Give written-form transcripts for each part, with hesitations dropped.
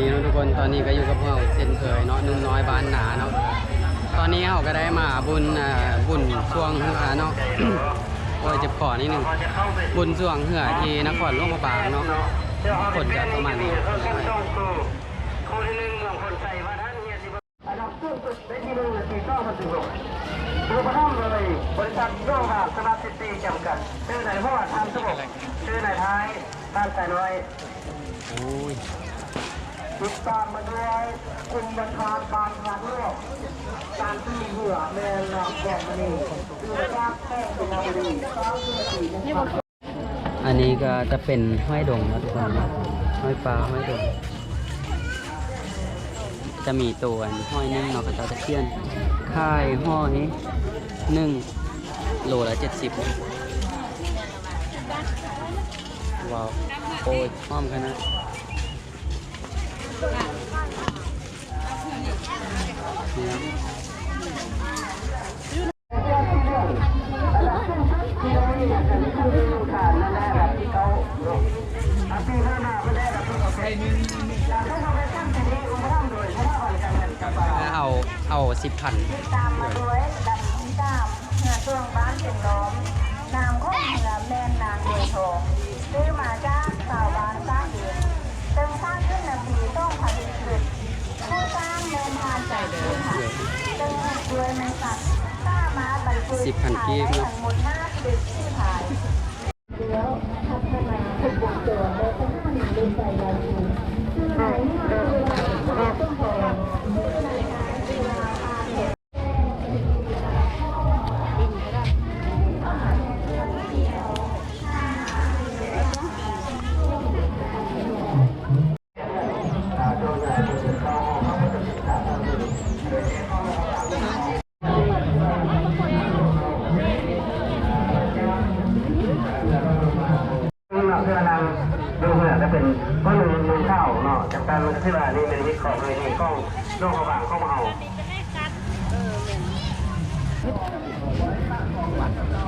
ดีเนาะทุกคนตอนนี้ก็อยู่กับพวกเราเช่นเคยเนาะนุ่มน้อยบ้านหนาเนาะตอนนี้เราก็ได้มาบุญช่วงเหือเนาะ โอ้ยเจ็บคอนิดนึงบุญช่วงเหือที่นครหลวงพระบางเนาะคนจะประมาณนี้ดูพร้อมเลยบริษัทโยงบาสมาร์ทซิตี้จำกัดชื่อไหนพ่อทำทุกชื่อไหนท้ายบ้านแต่น้อยติดตามมาด้วยกลุ่มประธานบางพลังโลกการที่เหยื่อแมนนำแกงมันนี่ดูจากแป้งเป็นนาบุรีต้องขึ้นสี่นะครับอันนี้ก็จะเป็นห้อยดงนะทุกคนห้อยปลาห้อยดงจะมีตัวห้อยนึ่งเนาะกระเจ้าตะเคียนค่ายห้อยนึ่งโลละ70ว้าวโอ้ยพร้อมกันนะเอา10,000ตามมาด้วยดับดามเหนือช่วงบ้านเป็นล้อมนามข้อเหนือแม่นางเดือทองซื้อมาจากสาวบ้านสร้างเดือนตึงสร้างขึ้นในปีต้องผลิตขึ้นผู้สร้างเดินทางจากที่ผ่านตึงด้วยแมงสัตว์สร้างมาบรรจุทั้งหมด5ดึกที่ผ่านเดี๋ยวพัฒนาทุกวงตัวโดยต้องหนึ่งดึงใจยาวชูต้องพอดูเหมือนจะเป็นก็หนึ่งเข้าเนาะจากการมันที่ว่านี่เป็นวิเคราะห์เลยนี่กล้องโลกเขาบางเข้ามาเอา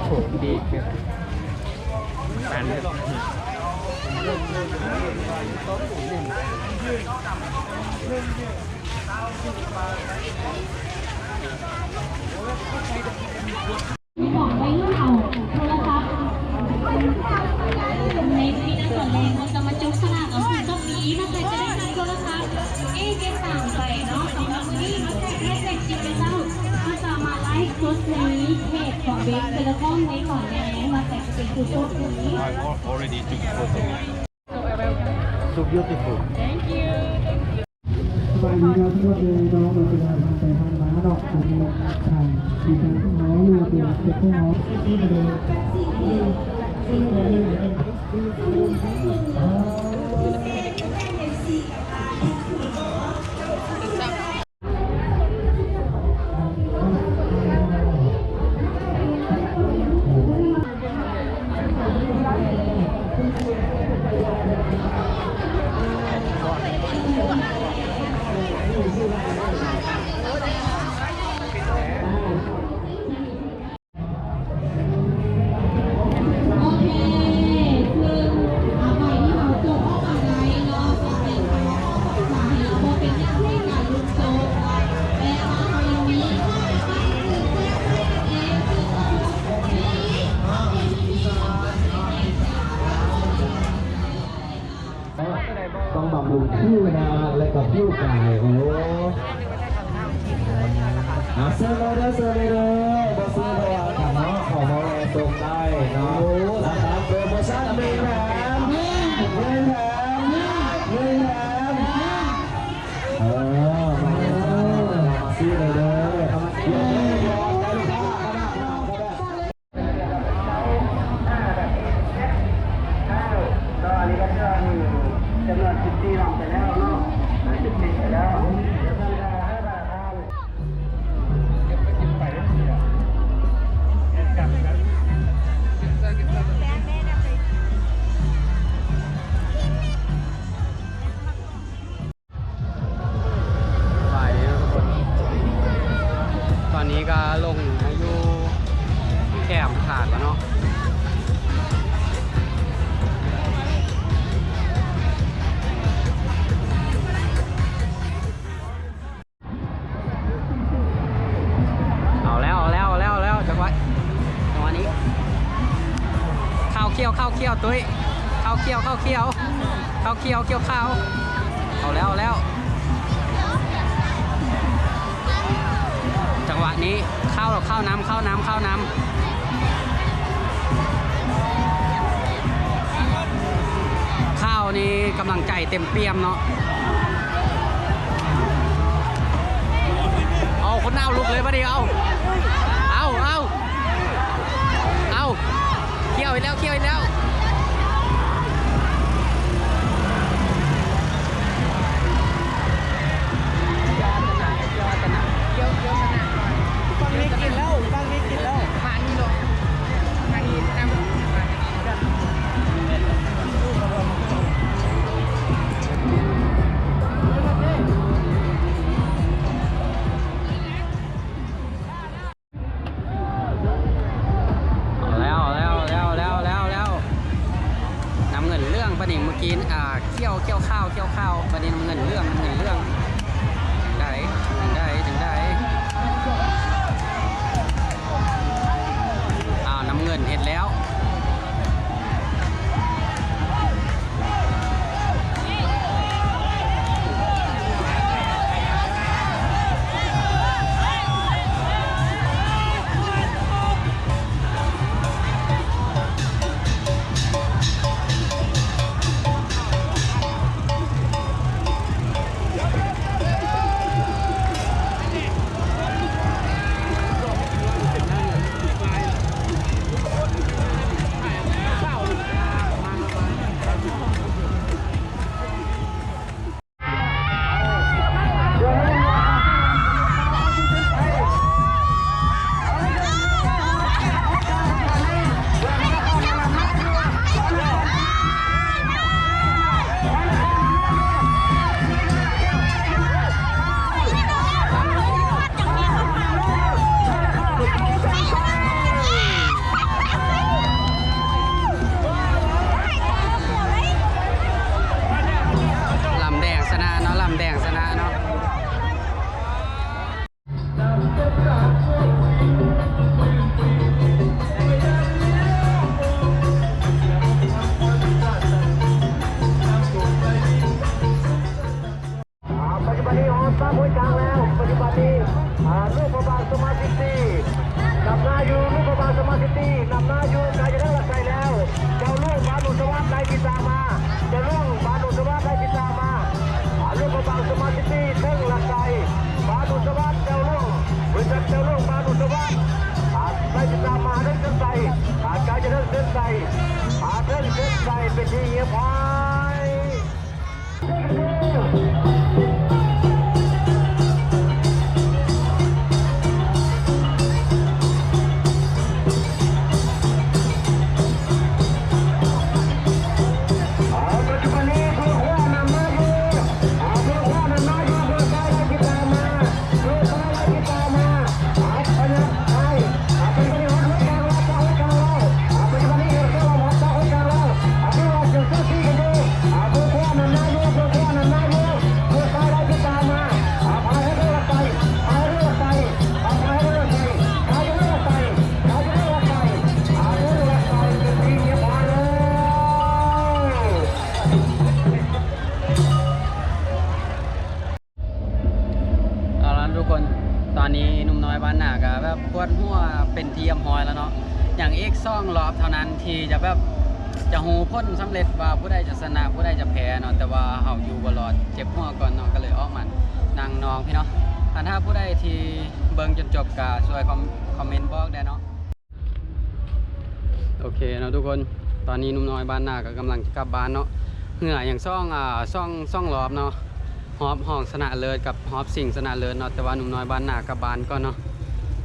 โหดีแฟนเลยมีบอกไว้รุ่นเอาโทรศัพท์ในที่นั่นส่วนแรงมันจะมาจุกสนามเอาสิ่งต้องมีถ้าใครจะได้ใช้โทรศัพท์เกมต่างไปเนาะสำหรับวันนี้มาแจกให้แจกจิบไปเจ้าถ้าจะมาไลฟ์โพสต์นี้เพจของเบสเทเลคอมนี้ก่อนแน่มาแจกเป็นคือโพสต์นี้ already took photo so beautiful Thank you สวัสดีครับที่ว่าเป็นน้องเราเป็นอาหารแต่ทางม้าดอกอันนี้ทางดีใจที่น้องอยู่เป็นเด็กพวกน้องที่มาต้องบำรุงผิวนะและกับผิวกายโอ้เสื้อเลยเสื้อเลยบอสเสื้อเลยค่ะเนาะขอมาแรงตรงได้เนาะราคาโปรโมชั่นมีแถมมีแถมมาซื้อเลยก็อันนี้ก็จะมีจำนวน10 ปีลงไปแล้วเนาะ10 ปีไปแล้วเดี๋ยวท่านจะให้ราคาเก็บไปกินไปได้ทีอ่ะกลับกัน เคี่ยวตุ้ยเข้าเคี่ยวเกี่ยวข้าวเอาแล้วจังหวะนี้เข้าน้ำข้าวนี่กำลังใจเต็มเปี่ยมเนาะเอาคนเอาลุกเลยปะดิเอาเคี่ยวอีกแล้วฟังนี้กินแล้วผ่านนี่ลงทางนี้น้ำน้ำเงินเรื่องประเด็นเมื่อกี้เคี่ยวข้าวประเด็นเงินเรื่องได้น้ำเงินเห็ดแล้วลำแดงชนะเนาะปัจจุบันนี้ออกตามหัวช้างแล้วปัจจุบันนี้ลูกพระบาทสมาธิตีนำหน้าอยู่ลูกพระบาทสมาธิตีนำหน้าอยู่กายจะได้หลักใจแล้วเจ้าลูกบาลุสวัสดิ์ได้พิตามาเจ้าลูกบาลุสวัสดิ์ได้พิตามาลูกพระบาทสมาธิตีเท่งหลักใจบาลุสวัสดิ์เจ้าลูกบริษัทเจ้าลูกบาลุสวัสดิ์ได้พิตามาเดินเส้นใจกายจะเดินเส้นใจเดินเส้นใจเป็นที่เงียบหาย ทุกคนตอนนี้หนุ่มน้อยบ้านหนาก็แบบปวดหัวเป็นทีมหอยแล้วเนาะอย่างเอกซ่องรอบเท่านั้นที่จะแบบจะหูพ้นสำเร็จว่าผู้ใดจะชนะผู้ใดจะแพ้เนาะแต่ว่าเฮาอยู่บลอดเจ็บหัวก่อนเนาะก็เลยออกมานั่งนองพี่เนาะถ้าผู้ใดที่เบิ่งจนจบก็ช่วยคอมเมนต์บอกได้เนาะโอเคเนาะทุกคนตอนนี้หนุ่มน้อยบ้านหนาก็กำลังจะกลับบ้านเนาะเหงื่ออย่างซ่องรอบเนาะฮอบห้องชนะเลิศกับฮอบสิ่งชนะเลิศเนาะแต่ว่าหนุ่มน้อยบ้านหนากับบ้านก็เนาะ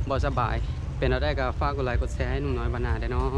บ่สบายเป็นเอาได้ก็ฝากกดไลค์กดแชร์ให้หนุ่มน้อยบ้านหนาได้เนาะ